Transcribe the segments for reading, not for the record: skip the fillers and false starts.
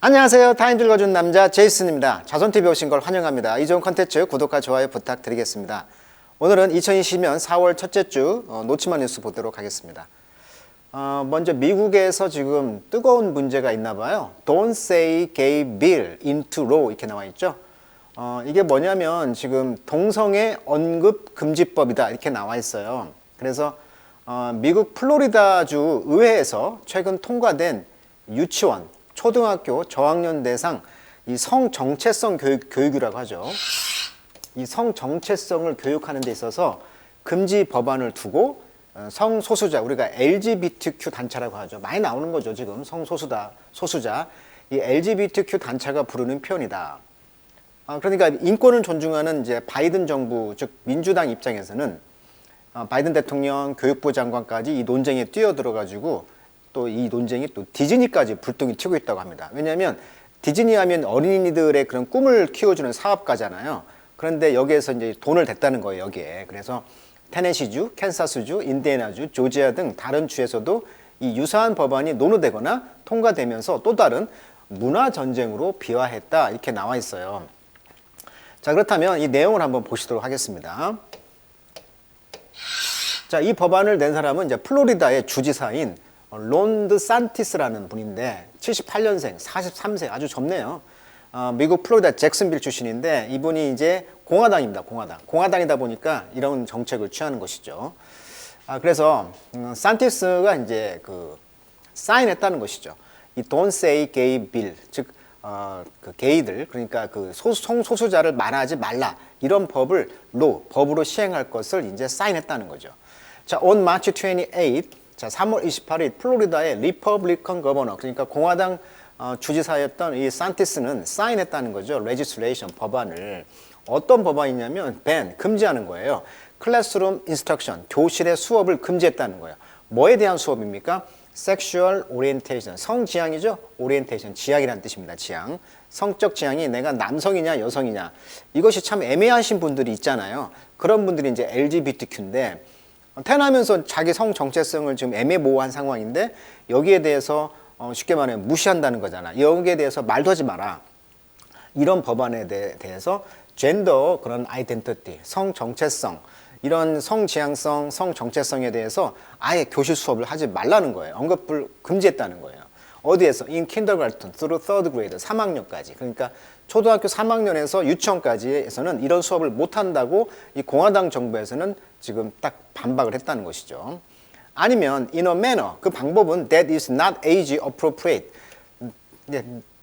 안녕하세요. 타임 읽어준 남자 제이슨입니다. 자손TV 오신 걸 환영합니다. 이 좋은 컨텐츠 구독과 좋아요 부탁드리겠습니다. 오늘은 2020년 4월 첫째 주 놓치만 뉴스 보도록 하겠습니다. 먼저 미국에서 지금 뜨거운 문제가 있나 봐요. Don't say gay bill into law 이렇게 나와 있죠. 이게 뭐냐면 지금 동성애 언급 금지법이다 이렇게 나와 있어요. 그래서 미국 플로리다주 의회에서 최근 통과된 유치원 초등학교 저학년 대상 이 성정체성 교육이라고 하죠. 이 성정체성을 교육하는 데 있어서 금지 법안을 두고 성소수자, 우리가 LGBTQ 단체라고 하죠. 많이 나오는 거죠. 지금 소수자. 이 LGBTQ 단체가 부르는 표현이다. 그러니까 인권을 존중하는 이제 바이든 정부, 즉 민주당 입장에서는 바이든 대통령, 교육부 장관까지 이 논쟁에 뛰어들어가지고 또 이 논쟁이 또 디즈니까지 불똥이 튀고 있다고 합니다. 왜냐하면 디즈니 하면 어린이들의 그런 꿈을 키워주는 사업가잖아요. 그런데 여기에서 이제 돈을 댔다는 거예요, 여기에. 그래서 테네시주, 캔사스주, 인디애나주, 조지아 등 다른 주에서도 이 유사한 법안이 논의되거나 통과되면서 또 다른 문화 전쟁으로 비화했다 이렇게 나와 있어요. 자, 그렇다면 이 내용을 한번 보시도록 하겠습니다. 자, 이 법안을 낸 사람은 이제 플로리다의 주지사인 론 드산티스라는 분인데 78년생, 43세, 아주 젊네요. 미국 플로리다 잭슨빌 출신인데 이분이 이제 공화당입니다. 공화당이다 보니까 이런 정책을 취하는 것이죠. 그래서 산티스가 이제 사인했다는 것이죠. 이 Don't Say Gay Bill, 즉 그 게이들, 그러니까 그 성소수자를 말하지 말라 이런 법을 법으로 시행할 것을 이제 사인했다는 거죠. 자, on March 28. 자, 3월 28일 플로리다의 리퍼블리컨 거버너, 그러니까 공화당 주지사였던 이 산티스는 사인했다는 거죠. 레지슬레이션 법안을. 어떤 법안이냐면 금지하는 거예요. 클래스룸 인스트럭션, 교실의 수업을 금지했다는 거예요. 뭐에 대한 수업입니까? 섹슈얼 오리엔테이션, 성지향이죠. 오리엔테이션, 지향이라는 뜻입니다. 지향. 성적 지향이 내가 남성이냐 여성이냐, 이것이 참 애매하신 분들이 있잖아요. 그런 분들이 이제 LGBTQ인데 태어나면서 자기 성 정체성을 지금 애매모호한 상황인데 여기에 대해서 쉽게 말하면 무시한다는 거잖아. 여기에 대해서 말도 하지 마라. 이런 법안에 대해서 젠더 그런 아이덴티티, 성 정체성, 이런 성지향성, 성 정체성에 대해서 아예 교실 수업을 하지 말라는 거예요. 언급을 금지했다는 거예요. 어디에서? In kindergarten through third grade, 3학년까지. 그러니까 초등학교 3학년에서 유치원까지에서는 이런 수업을 못 한다고 이 공화당 정부에서는 지금 딱 반박을 했다는 것이죠. 아니면 in a manner, 그 방법은 that is not age appropriate.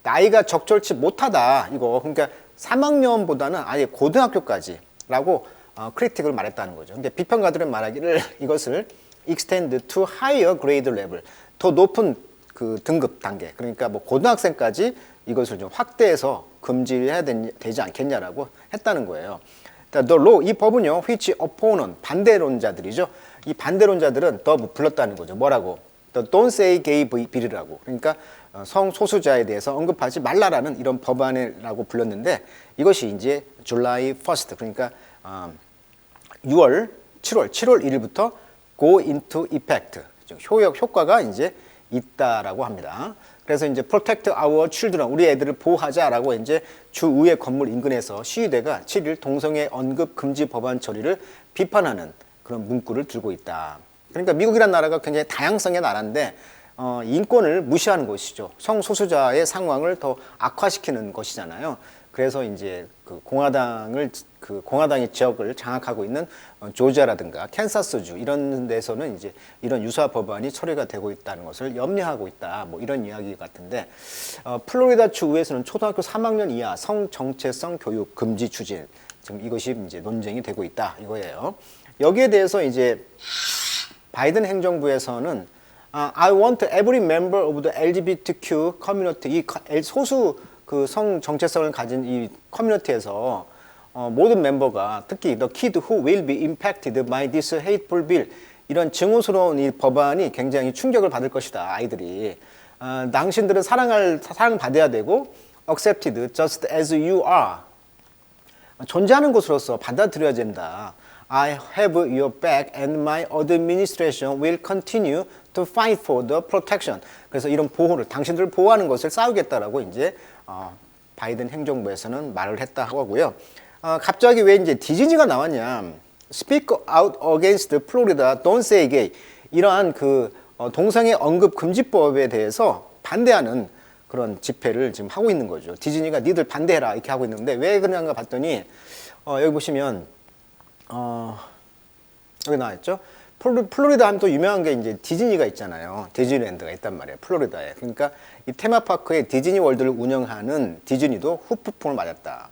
나이가 적절치 못하다. 이거. 그러니까 3학년보다는 아예 고등학교까지라고 크리틱을 말했다는 거죠. 근데 비평가들은 말하기를 이것을 extend to higher grade level, 더 높은 그 등급 단계, 그러니까 뭐 고등학생까지 이것을 좀 확대해서 금지해야 되지 않겠냐라고 했다는 거예요. The law, 이 법은요, which opponent, 반대론자들이죠. 이 반대론자들은 더 불렀다는 거죠. 뭐라고? The Don't Say Gay Bill이라고. 그러니까 성소수자에 대해서 언급하지 말라라는 이런 법안이라고 불렀는데 이것이 이제 July 1st, 그러니까 7월 1일부터 go into effect, 효과가 이제 있다라고 합니다. 그래서 이제 protect our children, 우리 애들을 보호하자라고 이제 주의회 건물 인근에서 시위대가 7일 동성애 언급 금지 법안 처리를 비판하는 그런 문구를 들고 있다. 그러니까 미국이란 나라가 굉장히 다양성의 나라인데 인권을 무시하는 것이죠. 성소수자의 상황을 더 악화시키는 것이잖아요. 그래서 이제 공화당의 지역을 장악하고 있는 조지아라든가 캔사스주 이런 데서는 이제 이런 유사 법안이 처리가 되고 있다는 것을 염려하고 있다. 뭐 이런 이야기 같은데 플로리다주 의회에서는 초등학교 3학년 이하 성정체성 교육 금지 추진, 지금 이것이 이제 논쟁이 되고 있다 이거예요. 여기에 대해서 이제 바이든 행정부에서는 I want every member of the LGBTQ community, 이 소수 그 성 정체성을 가진 이 커뮤니티에서 모든 멤버가 특히 the kid who will be impacted by this hateful bill, 이런 증오스러운 이 법안이 굉장히 충격을 받을 것이다. 아이들이 당신들은 사랑받아야 되고 accepted just as you are, 존재하는 것으로서 받아들여야 된다. I have your back and my administration will continue to fight for the protection. 그래서 이런 보호를 당신들을 보호하는 것을 싸우겠다라고 이제 바이든 행정부에서는 말을 했다고 하고요. 갑자기 왜 이제 디즈니가 나왔냐? Speak out against Florida, don't say gay. 이러한 그 동성애 언급 금지법에 대해서 반대하는 그런 집회를 지금 하고 있는 거죠. 디즈니가 니들 반대해라 이렇게 하고 있는데 왜 그런가 봤더니 여기 보시면 여기 나와있죠. 플로리다 하면 또 유명한 게 이제 디즈니가 있잖아요. 디즈니랜드가 있단 말이에요. 플로리다에. 그러니까 이 테마파크에 디즈니 월드를 운영하는 디즈니도 후폭풍을 맞았다.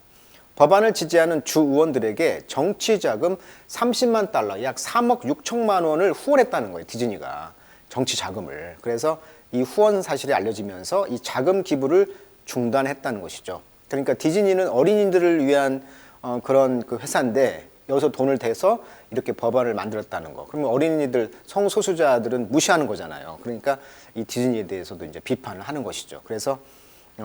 법안을 지지하는 주 의원들에게 정치 자금 30만 달러, 약 3억 6천만 원을 후원했다는 거예요. 디즈니가 정치 자금을. 그래서 이 후원 사실이 알려지면서 이 자금 기부를 중단했다는 것이죠. 그러니까 디즈니는 어린이들을 위한 그런 그 회사인데 여기서 돈을 대서 이렇게 법안을 만들었다는 거. 그러면 어린이들, 성소수자들은 무시하는 거잖아요. 그러니까 이 디즈니에 대해서도 이제 비판을 하는 것이죠. 그래서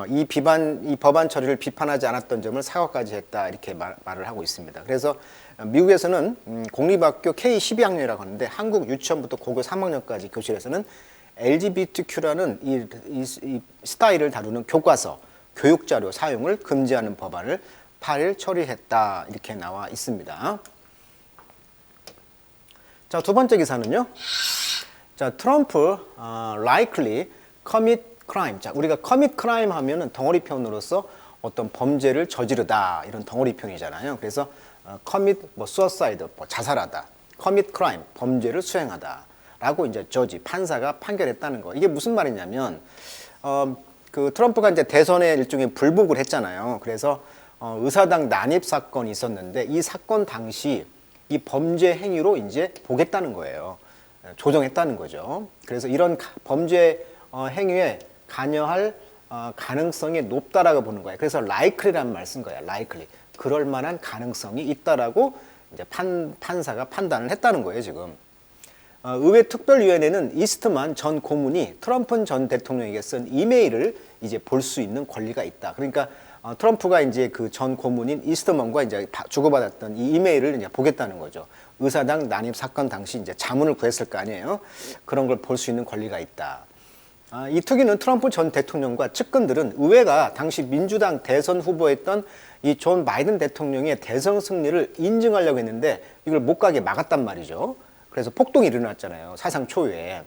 이 법안 처리를 비판하지 않았던 점을 사과까지 했다 이렇게 말을 하고 있습니다. 그래서 미국에서는 공립학교 K12학년이라고 하는데 한국 유치원부터 고교 3학년까지 교실에서는 LGBTQ라는 이 스타일을 다루는 교과서, 교육자료 사용을 금지하는 법안을 8일 처리했다 이렇게 나와 있습니다. 자, 두 번째 기사는요. 자, 트럼프 likely commit crime. 자, 우리가 commit crime 하면은 덩어리편으로서 어떤 범죄를 저지르다 이런 덩어리편이잖아요. 그래서 commit 뭐 suicide 뭐 자살하다, commit crime 범죄를 수행하다라고 이제 저지 판사가 판결했다는 거. 이게 무슨 말이냐면 그 트럼프가 이제 대선에 일종의 불복을 했잖아요. 그래서 의사당 난입 사건이 있었는데 이 사건 당시 이 범죄 행위로 이제 보겠다는 거예요. 조정했다는 거죠. 그래서 이런 범죄 행위에 관여할 가능성이 높다라고 보는 거예요. 그래서 likely라는 말 쓴 거야. likely. 그럴 만한 가능성이 있다라고 이제 판사가 판단을 했다는 거예요, 지금. 의회 특별위원회는 이스트만 전 고문이 트럼프 전 대통령에게 쓴 이메일을 이제 볼 수 있는 권리가 있다. 그러니까 트럼프가 이제 그 전 고문인 이스트먼과 이제 주고받았던 이 이메일을 이제 보겠다는 거죠. 의사당 난입 사건 당시 이제 자문을 구했을 거 아니에요. 그런 걸 볼 수 있는 권리가 있다. 이 특위는 트럼프 전 대통령과 측근들은 의회가 당시 민주당 대선 후보였던 이 존 바이든 대통령의 대선 승리를 인증하려고 했는데 이걸 못 가게 막았단 말이죠. 그래서 폭동이 일어났잖아요. 사상 초유에.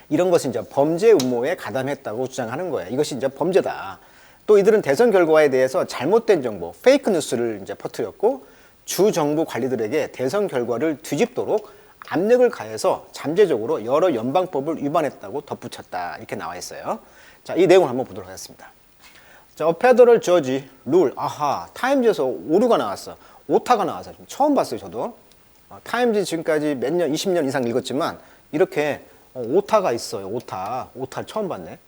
이런 것이 이제 범죄 음모에 가담했다고 주장하는 거예요. 이것이 이제 범죄다. 또 이들은 대선 결과에 대해서 잘못된 정보, 페이크 뉴스를 이제 퍼뜨렸고 주 정부 관리들에게 대선 결과를 뒤집도록 압력을 가해서 잠재적으로 여러 연방법을 위반했다고 덧붙였다. 이렇게 나와 있어요. 자, 이 내용을 한번 보도록 하겠습니다. 자, 페더럴 저지 룰. 아하, 타임즈에서 오류가 나왔어. 오타가 나와서 처음 봤어요, 저도. 타임즈 지금까지 몇 년, 20년 이상 읽었지만 이렇게 오타가 있어요. 오타 처음 봤네.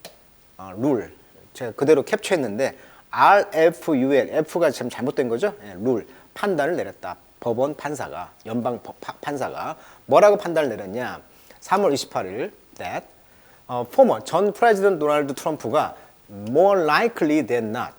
룰. 제가 그대로 캡처했는데 RFUL, F가 참 잘못된 거죠? 네, 룰. 판단을 내렸다. 법원 판사가, 연방 판사가 뭐라고 판단을 내렸냐? 3월 28일 that former 전 프레지던트 도널드 트럼프가 more likely than not.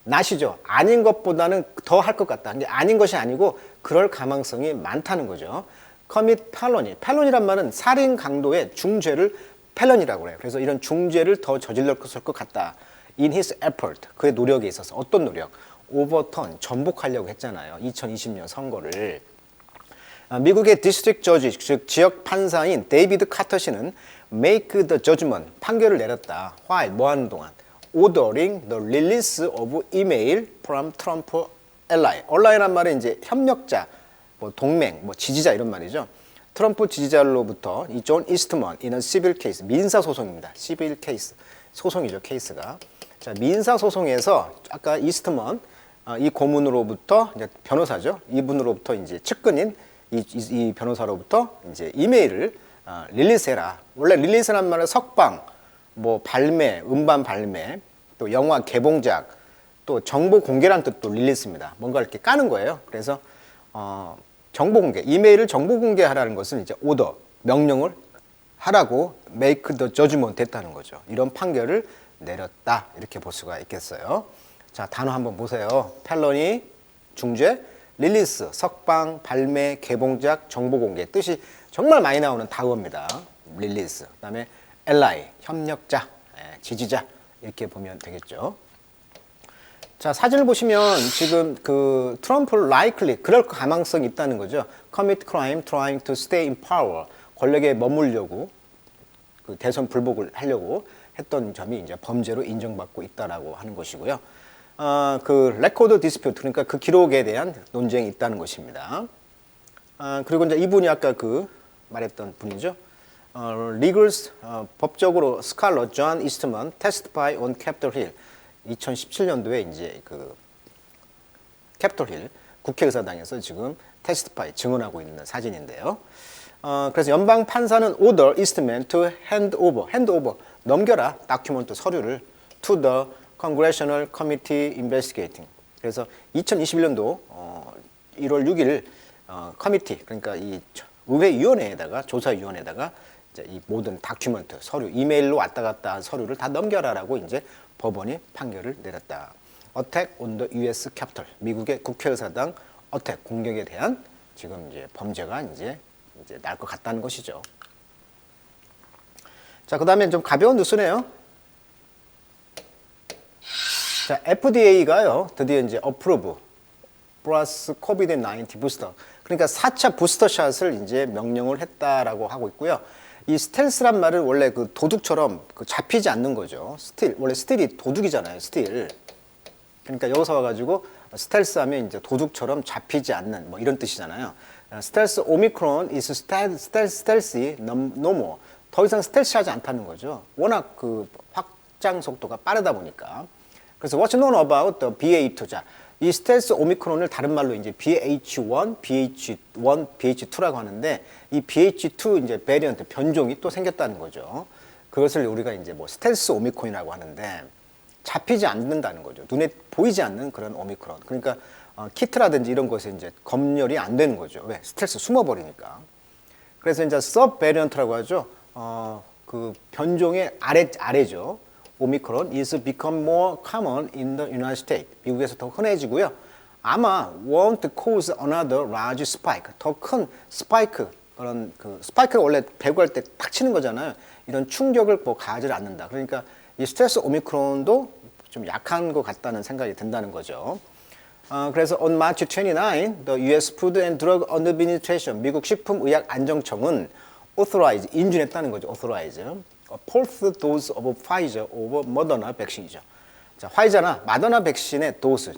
not이죠. 아닌 것보다는 더 할 것 같다. 근데 아닌 것이 아니고 그럴 가망성이 많다는 거죠. commit felony. felony란 말은 살인 강도의 중죄를 felony라고 그래요. 그래서 이런 중죄를 더 저질렀을 것 같다. in his effort. 그의 노력에 있어서 어떤 노력? overturn. 전복하려고 했잖아요. 2020년 선거를. 미국의 디스트릭 저지, 즉 지역 판사인 데이비드 카터 씨는 make the judgment. 판결을 내렸다. Why? 뭐 하는 동안? ordering the release of email from Trump ally. ally란 말은 이제 협력자, 뭐 동맹, 뭐 지지자 이런 말이죠. 트럼프 지지자로부터 이 존 이스트먼 이는 시빌 케이스, 민사 소송입니다. 시빌 케이스, 소송이죠, 케이스가. 자, 민사 소송에서 아까 이스트먼 이 고문으로부터 이제 변호사죠. 이분으로부터 이제 측근인 이 변호사로부터 이제 이메일을 릴리스해라. 원래 릴리스란 말은 석방, 뭐 발매, 음반 발매, 또 영화 개봉작, 또 정보 공개란 뜻도 릴리스입니다. 뭔가 이렇게 까는 거예요. 그래서 정보 공개, 이메일을 정보 공개하라는 것은 이제 오더, 명령을 하라고 make the judgment 됐다는 거죠. 이런 판결을 내렸다 이렇게 볼 수가 있겠어요. 자, 단어 한번 보세요. felony 중죄, 릴리스, 석방, 발매, 개봉작, 정보 공개 뜻이 정말 많이 나오는 단어입니다. 릴리스. 그다음에 ally, 협력자, 지지자 이렇게 보면 되겠죠. 자, 사진을 보시면 지금 그 트럼프를 likely 그럴 가망성이 있다는 거죠. commit crime trying to stay in power. 권력에 머물려고 그 대선 불복을 하려고 했던 점이 이제 범죄로 인정받고 있다라고 하는 것이고요. 그 레코드 디스퓨트 그러니까 그 기록에 대한 논쟁이 있다는 것입니다. 그리고 이제 이분이 아까 그 말했던 분이죠. 리글스 법적으로 스칼러 존 이스트먼 testify on Capitol Hill 2017년도에 이제 그 캐피톨 힐 국회의사당에서 지금 테스티파이 증언하고 있는 사진인데요. 그래서 연방 판사는 order Eastman to hand over 넘겨라 다큐멘트 서류를 to the Congressional Committee Investigating. 그래서 2021년도 1월 6일 커미티 그러니까 이 의회위원회에다가 조사위원회에다가 이제 이 모든 다큐멘트 서류 이메일로 왔다 갔다 한 서류를 다 넘겨라라고 이제 법원이 판결을 내렸다. Attack on the U.S. Capitol. 미국의 국회의사당 어택 공격에 대한 지금 이제 범죄가 이제 날 것 같다는 것이죠. 자, 그다음에 좀 가벼운 뉴스네요. 자, FDA가요 드디어 이제 approve 플러스 COVID-19 부스터. 그러니까 4차 부스터샷을 이제 명령을 했다라고 하고 있고요. 이 스텔스란 말은 원래 그 도둑처럼 그 잡히지 않는 거죠. 스틸 원래 스틸이 도둑이잖아요. 스틸. 그러니까 여기서 와가지고 스텔스하면 이제 도둑처럼 잡히지 않는 뭐 이런 뜻이잖아요. 스텔스 오미크론 is stealthy no more. 더 이상 스텔스하지 않다는 거죠. 워낙 그 확장 속도가 빠르다 보니까. 그래서 what's known about the BA2? 자, 이 스텔스 오미크론을 다른 말로 이제 BH1, BH1, BH2라고 하는데 이 BH2 이제 베리언트 변종이 또 생겼다는 거죠. 그것을 우리가 이제 뭐 스텔스 오미크론이라고 하는데 잡히지 않는다는 거죠. 눈에 보이지 않는 그런 오미크론. 그러니까 키트라든지 이런 것에 이제 검열이 안 되는 거죠. 왜? 스텔스 숨어버리니까. 그래서 이제 서브 베리언트라고 하죠. 그 변종의 아래죠. 오미크론 is become more common in the United States. 미국에서 더 흔해지고요. 아마 won't cause another large spike. 더 큰 스파이크 그런 그 스파이크가 원래 배구할 때 탁 치는 거잖아요. 이런 충격을 뭐 가하지 않는다. 그러니까 이 스트레스 오미크론도 좀 약한 것 같다는 생각이 든다는 거죠. 그래서 on March 29, the U.S. Food and Drug Administration, 미국 식품의약안정청은 authorize, 인준했다는 거죠. authorize. A fourth dose of Pfizer over Moderna 백신이죠. 자, 화이자나 마더나 백신의 도스,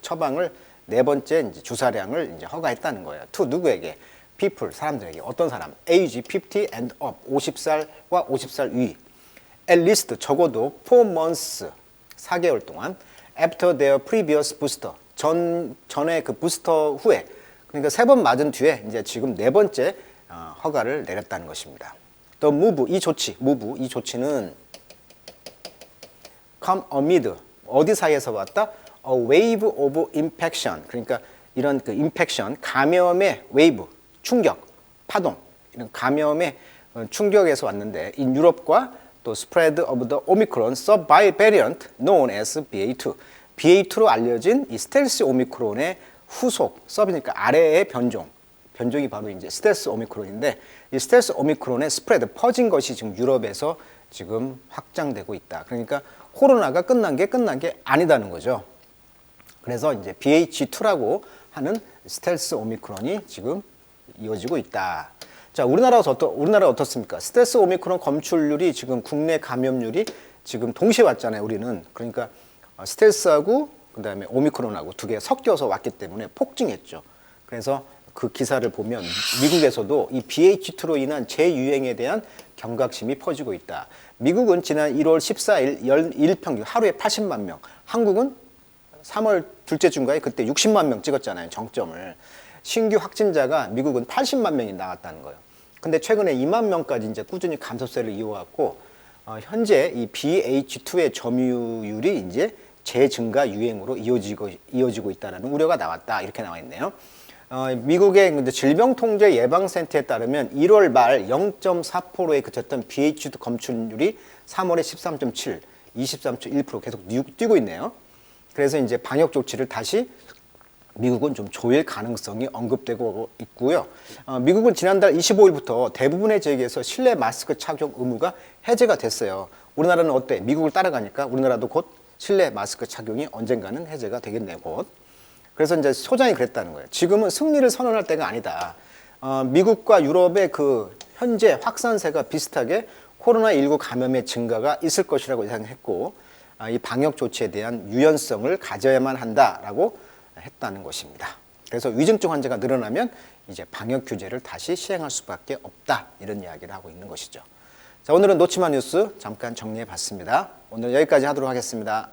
처방을 네 번째 이제 주사량을 이제 허가했다는 거예요. to 누구에게? people, 사람들에게. 어떤 사람? age 50 and up, 50살과 50살 위. at least 적어도 4 months, 4개월 동안 after their previous booster, 전에 그 부스터 후에, 그러니까 3번 맞은 뒤에 이제 지금 네 번째 허가를 내렸다는 것입니다. The move, 이 조치는 come amid, 어디 사이에서 왔다? A wave of infection, 그러니까 이런 그 infection, 감염의 wave, 충격, 파동, 이런 감염의 충격에서 왔는데 in 유럽과 또 spread of the Omicron subvariant known as BA2. BA2로 알려진 이 스텔스 오미크론의 후속, 서브니까 아래의 변종이 바로 이제 스텔스 오미크론인데 이 스텔스 오미크론의 스프레드, 퍼진 것이 지금 유럽에서 지금 확장되고 있다. 그러니까 코로나가 끝난 게 아니다는 거죠. 그래서 이제 BH2라고 하는 스텔스 오미크론이 지금 이어지고 있다. 자, 우리나라 어떻습니까? 스텔스 오미크론 검출률이 지금 국내 감염률이 지금 동시에 왔잖아요, 우리는. 그러니까 스텔스하고 그다음에 오미크론하고 두 개 섞여서 왔기 때문에 폭증했죠. 그래서 그 기사를 보면 미국에서도 이 BH2로 인한 재유행에 대한 경각심이 퍼지고 있다. 미국은 지난 1월 14일 일 평균 하루에 80만 명, 한국은 3월 둘째 주인가에 그때 60만 명 찍었잖아요, 정점을. 신규 확진자가 미국은 80만 명이 나왔다는 거예요. 근데 최근에 2만 명까지 이제 꾸준히 감소세를 이어왔고 현재 이 BH2의 점유율이 이제 재증가 유행으로 이어지고 있다는 우려가 나왔다. 이렇게 나와 있네요. 미국의 질병통제예방센터에 따르면 1월 말 0.4%에 그쳤던 BH2 검출률이 3월에 13.7, 23.1% 계속 뛰고 있네요. 그래서 이제 방역 조치를 다시 미국은 좀 조일 가능성이 언급되고 있고요. 미국은 지난달 25일부터 대부분의 지역에서 실내 마스크 착용 의무가 해제가 됐어요. 우리나라는 어때? 미국을 따라가니까 우리나라도 곧 실내 마스크 착용이 언젠가는 해제가 되겠네요, 곧. 그래서 이제 소장이 그랬다는 거예요. 지금은 승리를 선언할 때가 아니다. 미국과 유럽의 그 현재 확산세가 비슷하게 코로나19 감염의 증가가 있을 것이라고 예상했고, 이 방역 조치에 대한 유연성을 가져야만 한다라고 했다는 것입니다. 그래서 위중증 환자가 늘어나면 이제 방역 규제를 다시 시행할 수밖에 없다, 이런 이야기를 하고 있는 것이죠. 자, 오늘은 놓치마 뉴스 잠깐 정리해 봤습니다. 오늘 여기까지 하도록 하겠습니다.